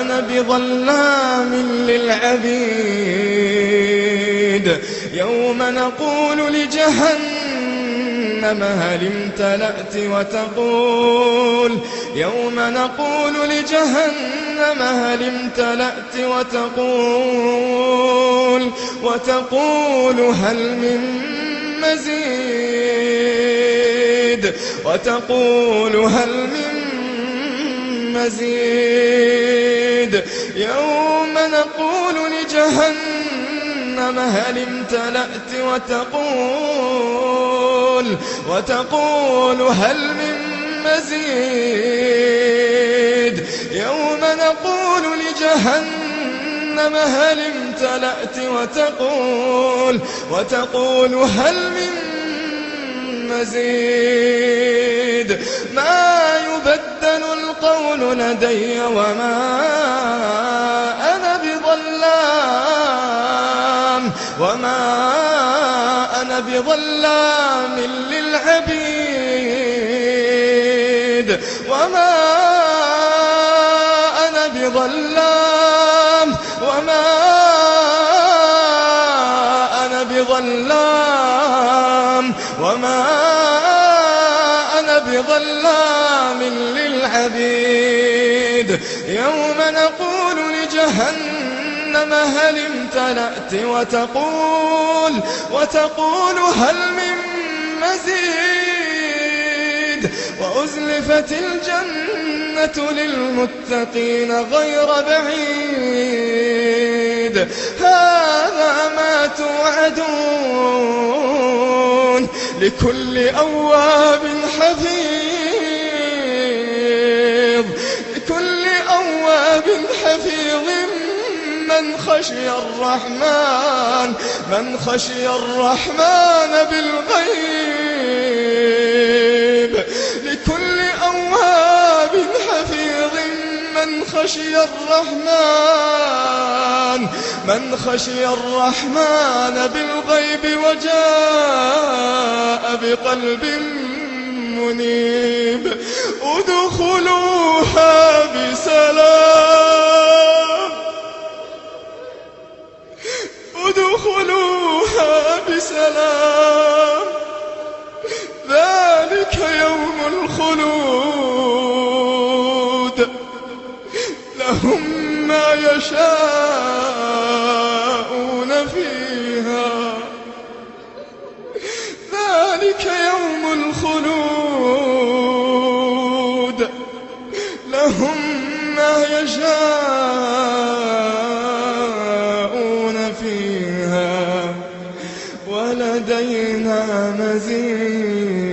أنا بظلام للعبيد. يوم نقول لجهنم هل امتلأت وتقول هل من مزيد. يوم نقول لجهنم هل امتلأت وتقول هل من مزيد. يوم نقول لجهنم هل امتلأت وتقول هل من مزيد. ما يبدل القول لدي وما أنا بظلام للعبيد. وما أنا بظلام للعبيد. يوم نقول لجهنم هل امتلأت وتقول هل من مزيد. وأزلفت الجنة للمتقين غير بعيد. هذا ما توعدون لكل أواب حفيظ من خشي الرحمن بالغيب. لكل أواب حفيظ من خشي الرحمن بالغيب وجاء بقلب منيب. ادخلوها بسلام ذلك يوم الخلود. لهم ما يشاءون فيها. ذلك يوم الخلود. لهم ما يشاءون فيها ولدينا مزيد.